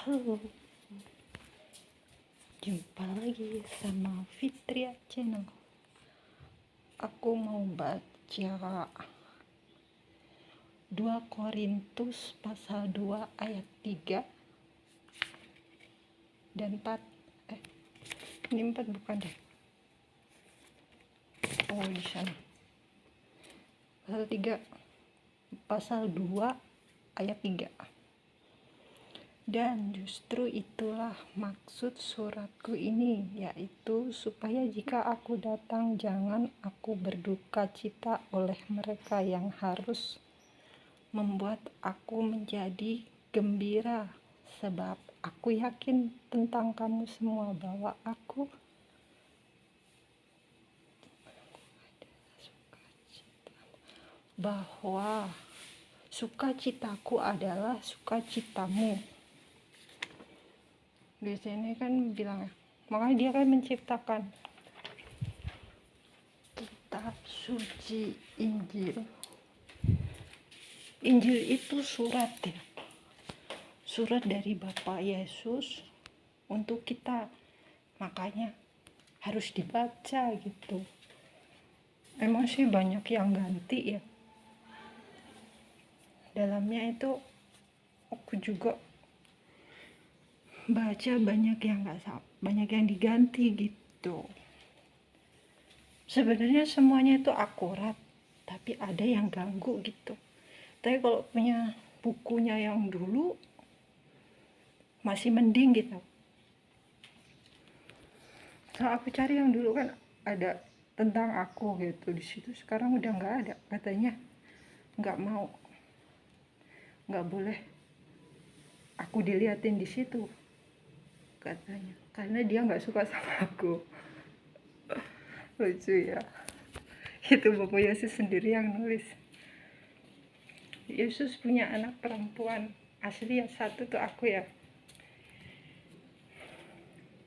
Halo, jumpa lagi sama Fitria Channel. Aku mau baca 2 Korintus pasal 2 ayat 3 dan 4. Ini 4 bukan deh. Oh, di sana. Pasal 2 ayat 3. Dan justru itulah maksud suratku ini, yaitu supaya jika aku datang jangan aku berduka cita oleh mereka yang harus membuat aku menjadi gembira, sebab aku yakin tentang kamu semua bahwa sukacitaku adalah sukacitamu. Di sini kan bilang, makanya dia kan menciptakan kitab suci Injil. Injil itu surat ya, surat dari Bapak Yesus untuk kita, makanya harus dibaca gitu. Emang sih banyak yang ganti ya dalamnya, itu aku juga baca banyak yang diganti gitu. Sebenarnya semuanya itu akurat, tapi ada yang ganggu gitu. Tapi kalau punya bukunya yang dulu masih mending gitu. So aku cari yang dulu kan ada tentang aku gitu di situ. Sekarang udah nggak ada, katanya nggak boleh aku diliatin di situ katanya, karena dia nggak suka sama aku. Lucu ya. Itu Bapak Yesus sendiri yang nulis. Yesus punya anak perempuan asli ya, satu tuh aku ya.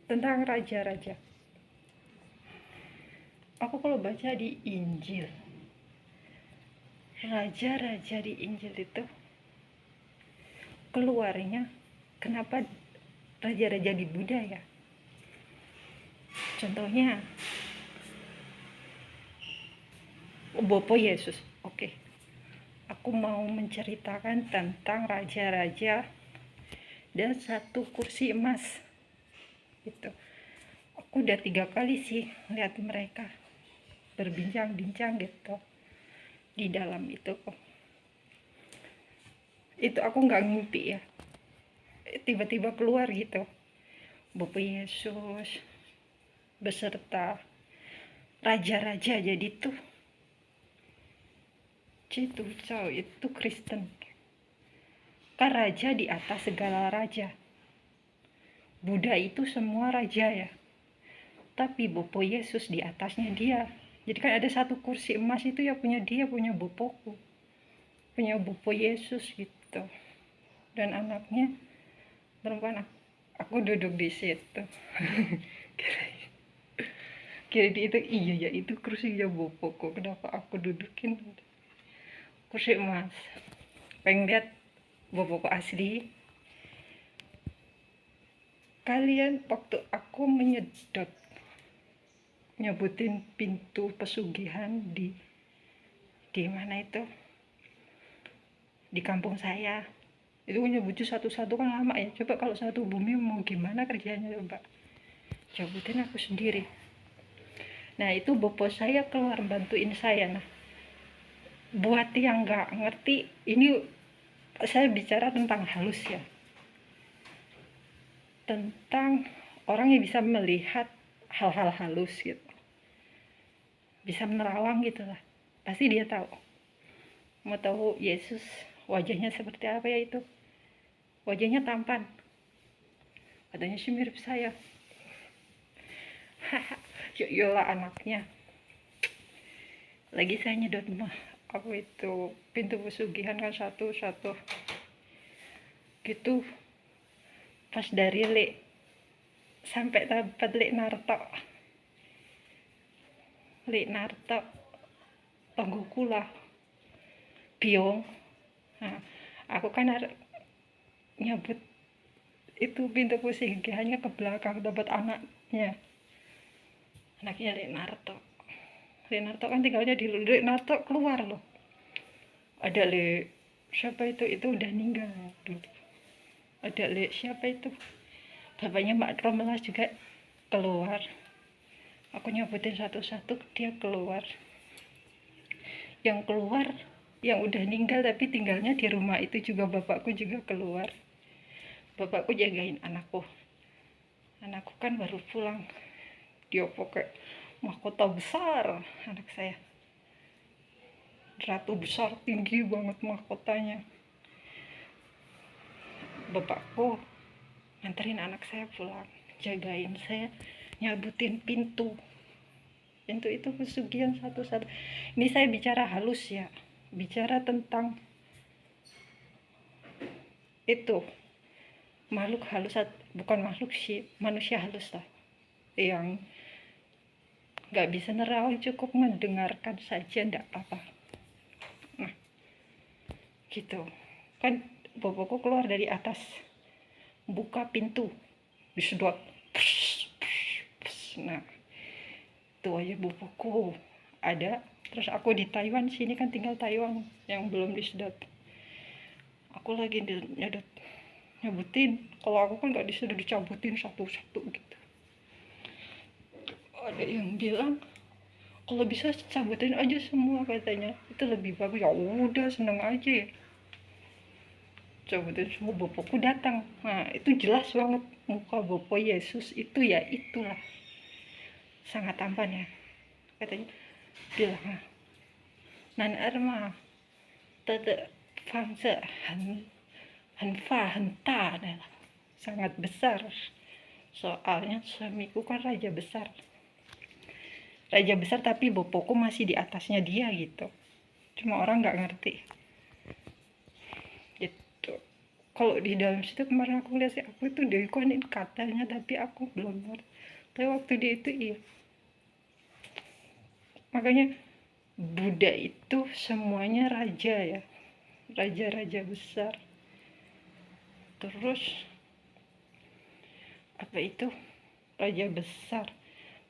Tentang raja-raja, aku kalau baca di Injil, raja-raja di Injil itu keluarnya kenapa raja-raja di Buddha ya. Contohnya Bapak Yesus. Oke. Aku mau menceritakan tentang raja-raja dan 1 kursi emas. Gitu. Aku udah 3 kali sih lihat mereka berbincang-bincang gitu di dalam itu. Itu aku nggak ngimpi ya. Tiba-tiba keluar gitu. Bapak Yesus beserta raja-raja, jadi tuh itu Kristen kan, raja di atas segala raja. Buddha itu semua raja ya, tapi Bapak Yesus di atasnya dia. Jadi kan ada 1 kursi emas itu ya punya dia, punya Bapakku, punya Bapak Yesus gitu. Dan anaknya perempuan, aku duduk di situ. Kira itu iya ya, itu kursinya Bapakku, kenapa aku dudukin kursi emas. Pengen lihat Bapakku asli. Kalian waktu aku nyebutin pintu pesugihan di mana itu, di kampung saya itu nyebutnya satu-satu kan lama ya. Coba kalau satu bumi mau gimana kerjanya, coba nyebutin aku sendiri. Nah itu Bapak saya keluar bantuin saya. Nah buat yang nggak ngerti, ini saya bicara tentang halus ya, tentang orang yang bisa melihat hal-hal halus gitu, bisa menerawang gitu lah. Pasti dia tahu. Mau tahu Yesus wajahnya seperti apa ya, itu wajahnya tampan, katanya sih mirip saya. Yola anaknya lagi saya nyedot mah aku itu pintu pesugihan kan satu-satu gitu. Pas dari le sampai tempat le narto tonggoku lah biong. Nah, aku kan nyebut itu pintu pesugihannya ke belakang dapat anaknya Leonardo kan tinggalnya di Leonardo keluar loh. Ada siapa itu udah meninggal dulu. Ada siapa itu, bapaknya Mbak Romelas juga keluar. Aku nyebutin satu-satu, dia keluar. Yang keluar yang udah meninggal tapi tinggalnya di rumah itu juga bapakku juga keluar. Bapakku jagain anakku kan baru pulang, dia pakai mahkota besar. Anak saya ratu besar, tinggi banget mahkotanya. Bapakku nganterin anak saya pulang, jagain saya, nyabutin pintu itu pesugihan satu-satu. Ini saya bicara halus ya, bicara tentang itu makhluk halus, bukan makhluk sih, manusia halus lah, yang nggak bisa nerawang, cukup mendengarkan saja ndak apa-apa. Nah gitu kan, bapakku keluar dari atas, buka pintu, disedot. Nah itu aja bapakku ada. Terus aku di Taiwan, sini kan tinggal Taiwan yang belum disedot. Aku lagi nyebutin, kalau aku kan nggak disuruh dicabutin satu-satu gitu. Ada yang bilang kalau bisa cabutin aja semua katanya, itu lebih bagus. Ya udah, seneng aja ya, cabutin semua. Bapakku datang, nah itu jelas banget muka Bapak Yesus itu ya, itulah sangat tampan ya. Katanya bilang, nan erma tete fangse hanfa henta, sangat besar. Soalnya suamiku kan raja besar tapi bapakku masih di atasnya dia gitu. Cuma orang nggak ngerti gitu. Kalau di dalam situ kemarin aku lihat sih, aku itu diikonin katanya, tapi aku belum ngerti. Tapi waktu dia itu iya. Makanya Buddha itu semuanya raja ya, raja-raja besar. Terus apa itu, raja besar,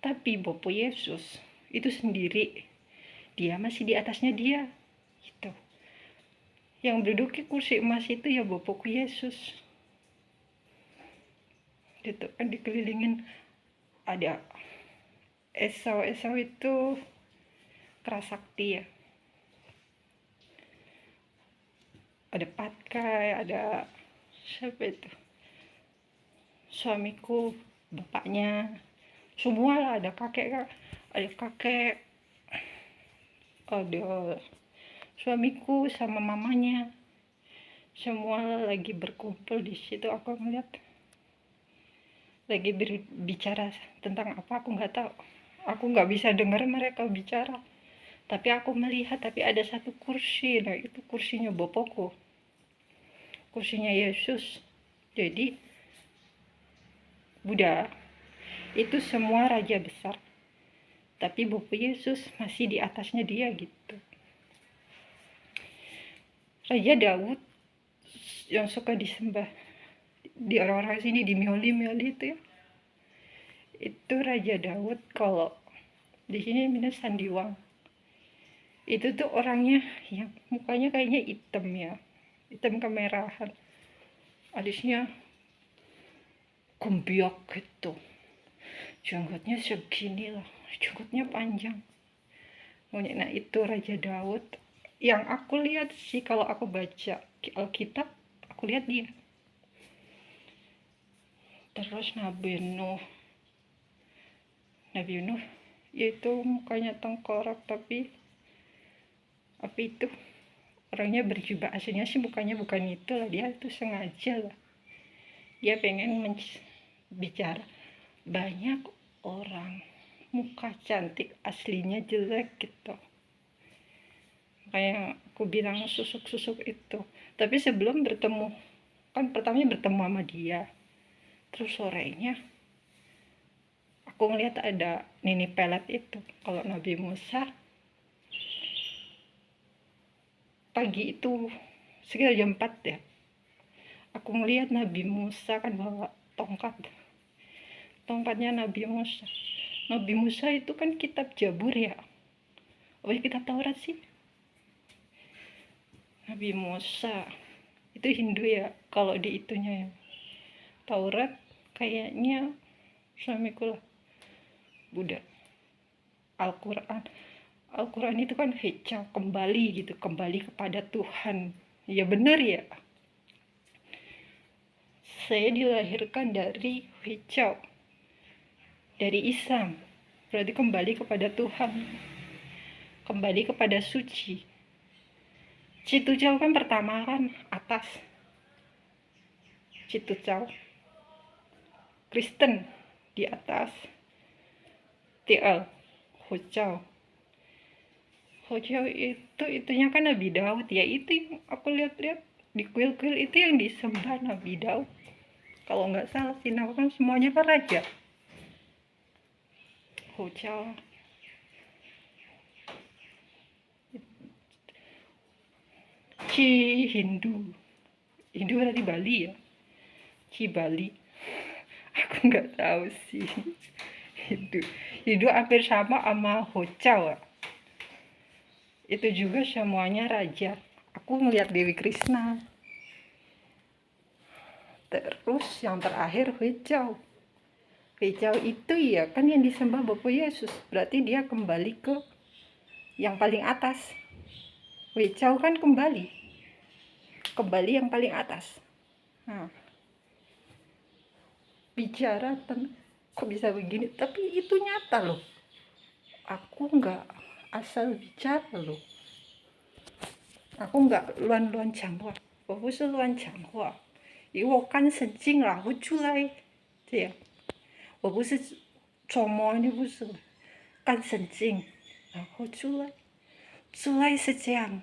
tapi Bapak Yesus itu sendiri, dia masih di atasnya dia gitu. Yang menduduki kursi emas itu ya Bapakku Yesus gitu kan, dikelilingin ada Esau itu kerasakti ya, ada Patkai, ada siapa itu, suamiku, bapaknya, semua lah, ada kakek, ada suamiku sama mamanya, semua lagi berkumpul di situ. Aku ngeliat lagi berbicara tentang apa, aku nggak tahu, aku nggak bisa dengar mereka bicara, tapi aku melihat, tapi ada satu kursi. Nah itu kursinya Bapakku, kursinya Yesus. Jadi Buddha itu semua raja besar, tapi Bapak Yesus masih di atasnya dia gitu. Raja Daud yang suka disembah di orang-orang sini, di mioli itu ya, itu Raja Daud. Kalau di sini minus Sandiwang, itu tuh orangnya yang mukanya kayaknya hitam ya, hitam kemerahan, alisnya gembyak gitu, jenggotnya segini lah, jenggotnya panjang. Nah itu Raja Daud yang aku lihat sih, kalau aku baca Alkitab aku lihat dia. Terus Nabi Nuh itu mukanya tengkorak, tapi apa itu, orangnya berjubah. Aslinya sih mukanya bukan itu lah, dia itu sengaja lah, dia pengen bicara banyak orang muka cantik aslinya jelek gitu, kayak aku bilang susuk itu. Tapi sebelum bertemu, kan pertamanya bertemu sama dia, terus sorenya aku ngeliat ada Nini Pelet itu. Kalau Nabi Musa pagi itu sekitar jam 4 ya, Aku ngelihat Nabi Musa kan bawa tongkatnya Nabi Musa. Nabi Musa itu kan kitab Jabur ya, oh kitab Taurat sih. Nabi Musa itu Hindu ya, kalau di itunya ya. Taurat kayaknya Islamikulah, Buddha. Al-Quran itu kan hijau, kembali gitu, kembali kepada Tuhan. Ya benar ya, saya dilahirkan dari hijau, dari Islam, berarti kembali kepada Tuhan, kembali kepada suci. Citucal kan pertama kan atas, Citucal Kristen di atas, TL Hocau itu itunya kan Nabi Daud ya, itu yang aku lihat-lihat di kuil-kuil itu yang disembah Nabi Daud kalau nggak salah sih. Nah kan semuanya kan raja. Hocau Hindu berarti Bali ya, Bali. Aku nggak tahu sih. Hindu hampir sama Hocau ya. Itu juga semuanya raja. Aku ngeliat Dewi Krishna. Terus yang terakhir hijau itu ya kan yang disembah Bapak Yesus, berarti dia kembali ke yang paling atas. Hijau kan kembali yang paling atas. Nah, bicara tentang kok bisa begini, tapi itu nyata loh. Aku nggak asal bicara loh. Aku nggak luan讲话，我不是乱讲话，因为我干神经了，我出来这样，我不是琢磨，你不是干神经，然后出来是这样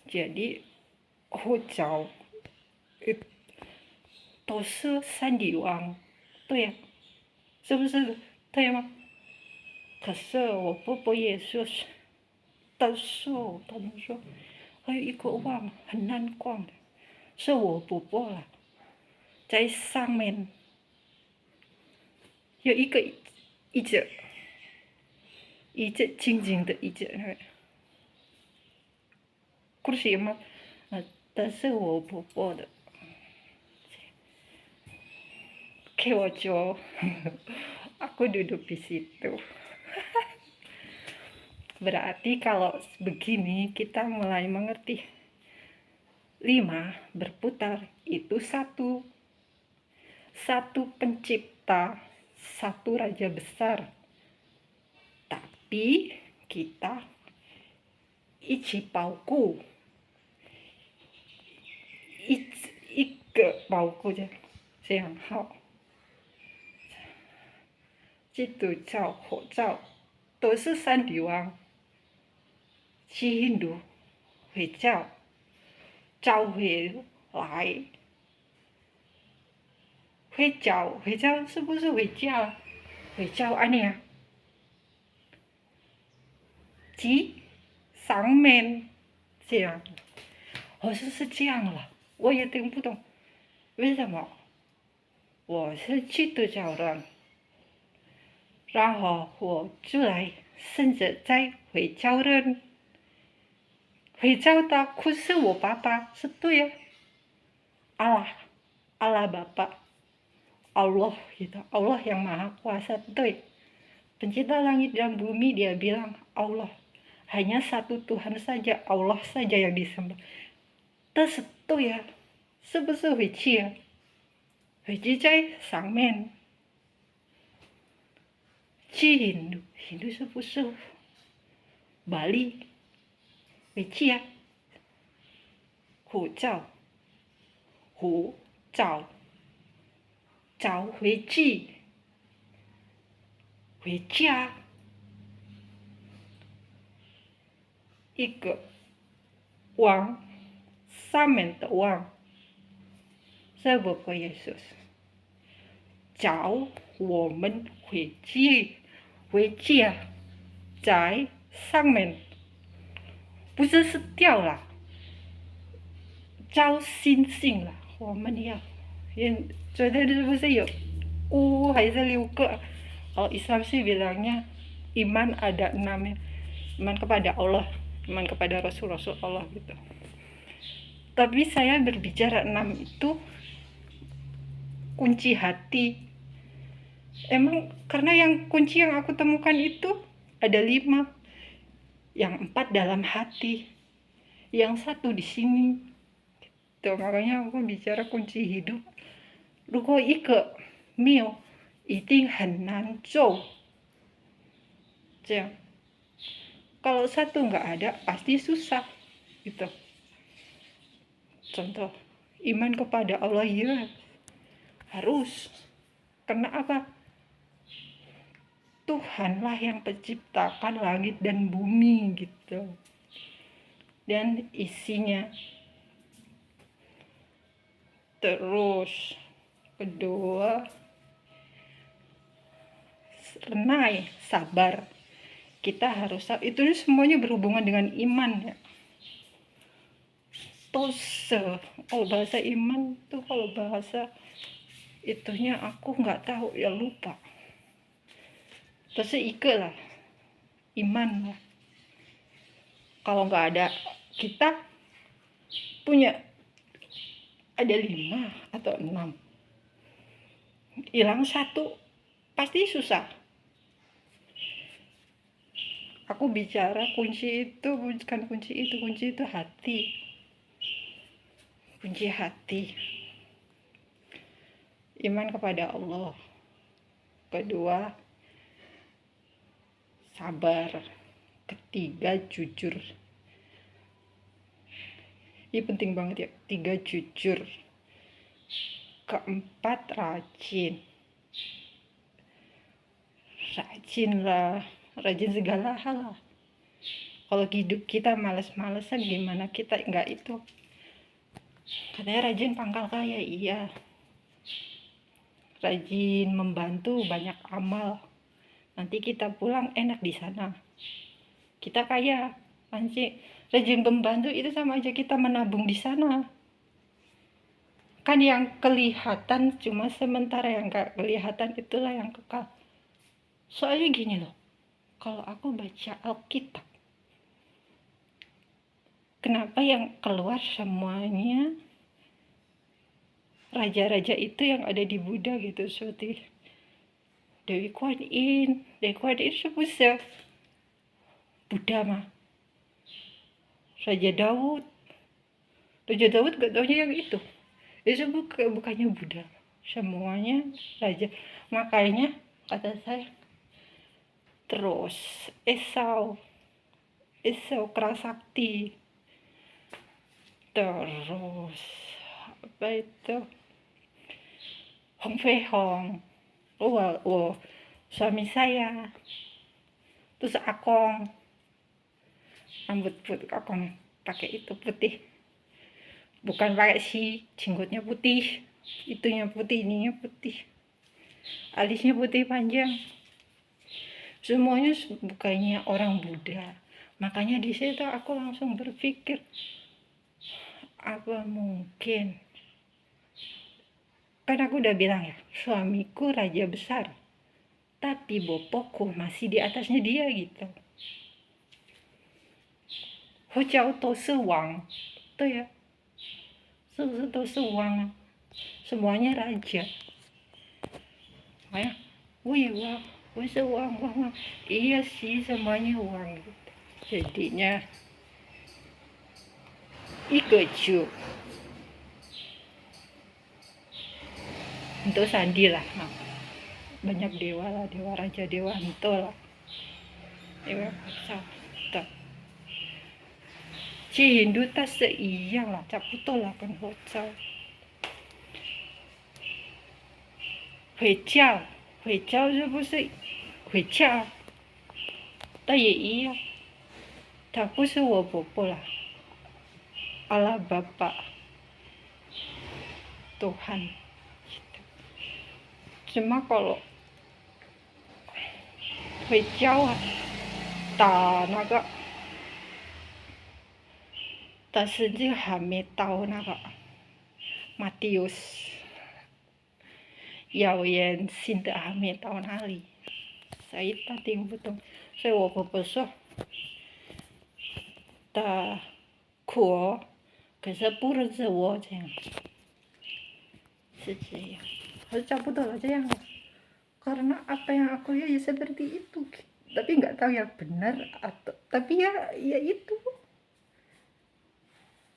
，jadi hijau都是山里王，对呀，是不是对吗？可是我伯伯也说是，但是他们说还有一个王很难逛的，是我伯伯了，在上面有一个椅子静静的椅子，kursi吗？但是我伯伯的。Kewojo, aku duduk di situ. Berarti kalau begini kita mulai mengerti 5 berputar itu satu pencipta, satu raja besar. Tapi kita ichi pauku, ike pauku aja, yang hao. 基督教、佛教都是山里王，印度回教召回来，回教是不是回教？回教安尼啊？即上面这样，好像是这样了，我也听不懂为什么。我是基督教人。然后我出来甚至在回教人，回教的可是我爸爸是对呀，Allah Bapa, Allah gitu, Allah yang Maha Kuasa, betul. Pencipta langit dan bumi, dia bilang Allah, hanya satu Tuhan saja, Allah saja yang disembah. 但是对呀，是不是回去啊？回去在上面。Hindu是不是Bali 回去啊？找回去，回家。一个王，上面的王，是不可以说是找我们回家，在上面不是掉了，交心性了。我们要，昨天是不是有还是 6 个? Kalau Islam sih bilangnya iman ada 6 ya. Iman kepada Allah, iman kepada Rasul-Rasul Allah gitu. Tapi saya berbicara 6 itu kunci hati. Emang karena yang kunci yang aku temukan itu ada 5. Yang 4 dalam hati, yang 1 di sini. Tuh, makanya aku bicara kunci hidup. 如果一个没有，一定很难做。这样，kalau 1 nggak ada, pasti susah. Gitu. Contoh, iman kepada Allah ya harus. Karena apa? Tuhanlah yang menciptakan langit dan bumi gitu. Dan isinya. Terus kedua, renai, sabar. Kita harus sabar. Itu semuanya berhubungan dengan iman ya. Tose, kalau bahasa iman tuh, kalau bahasa itunya aku nggak tahu ya, lupa. Tose ike lah, iman lah. Kalau nggak ada, kita punya ada 5 atau 6, hilang 1 pasti susah. Aku bicara kunci itu bukan kunci itu hati. Kunci hati. Iman kepada Allah. Kedua, sabar. Ketiga, jujur. Ini penting banget ya. 3, jujur. Keempat, rajin. Rajin lah. Rajin segala hal lah. Kalau hidup kita males-malesan, gimana kita nggak itu? Katanya rajin pangkal kaya, iya. Rajin membantu, banyak amal. Nanti kita pulang enak di sana. Kita kaya. Nanti rajin membantu itu sama aja kita menabung di sana. Kan yang kelihatan cuma sementara, yang gak kelihatan itulah yang kekal. Soalnya gini loh, kalau aku baca Alkitab, kenapa yang keluar semuanya raja-raja itu yang ada di Buddha gitu, seperti Dewi Kuan Yin sebutnya Buddha mah. Raja Daud gak taunya yang itu bukannya Buddha, semuanya raja. Makanya kata saya, terus Esau Kerasakti, terus apa itu Hong Fei Hong, suami saya, terus Akong, rambut putih, Akong pakai itu putih, bukan pakai si jenggotnya putih, itunya putih, ininya putih, alisnya putih panjang, semuanya bukannya orang Buddha. Makanya di situ aku langsung berpikir, apa mungkin, kan aku udah bilang ya, suamiku raja besar, tapi bopokku masih di atasnya dia gitu. Hojau to sewang tuh ya, to sewang, semuanya raja. Kayak uang, iya sih, semuanya uang gitu. Jadinya ikeju untuk sandi lah, banyak dewa lah, dewa raja, dewa hantu lah, dewa satu. Ci Hindu ta seiyang lah, caputo lah kan hocau. Huicao是不是huicao？但也一样，他不是我婆婆啦。Allah Bapa Tuhan. Cuma kalau huicao tak naga tasenji hamil tahun apa Matius yaoyen sinta hamil tahun ali saita ting butong saya wo poposo ta kuo kesa pura zewo jeng sejaya harus cabut aja yang karena apa yang aku ya seperti itu tapi nggak tahu ya benar atau tapi ya itu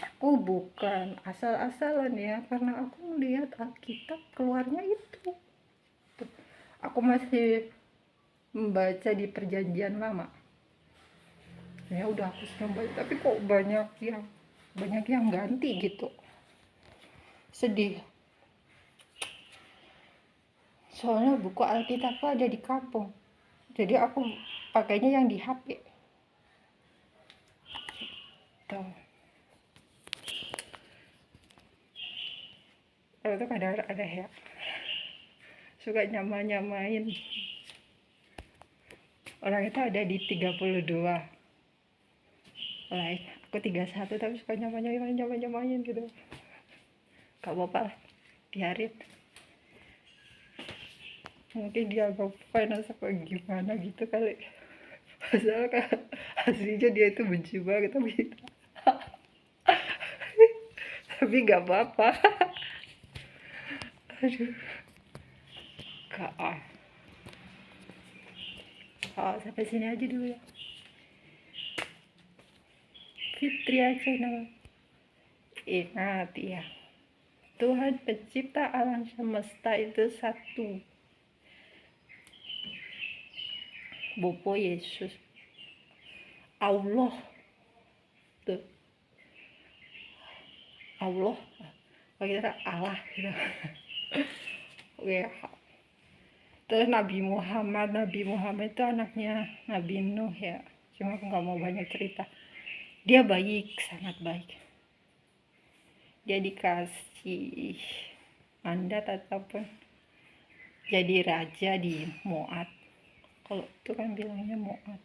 aku bukan asal-asalan ya karena aku melihat Alkitab keluarnya itu aku masih membaca di perjanjian lama ya udah aku membaca tapi kok banyak yang ganti gitu sedih soalnya buku Alkitab ada di kampung jadi aku pakainya yang di HP tuh. Kalau itu kadang ada ya suka nyamain orang itu ada di 32 like aku 31 tapi suka nyamain gitu gak apa-apa lah biarin mungkin dia agak finance apa gimana gitu kali masalah kan aslinya dia itu benci banget tapi gak apa-apa aduh kak sampai sini aja dulu ya Fitria Channel ingat ya Tuhan pencipta alam semesta itu satu Bopo Yesus Allah tuh Allah kita Allah gitu oke terus Nabi Muhammad itu anaknya Nabi Nuh ya cuma aku nggak mau banyak cerita dia baik sangat baik dia dikasih mandat ataupun jadi raja di Moab kalau itu kan bilangnya Moab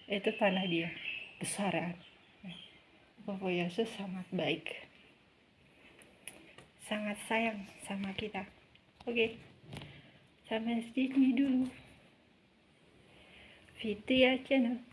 itu tanah dia besar kan Bapak Yesus sangat baik sangat sayang sama kita oke sampai sini dulu Fitria Channel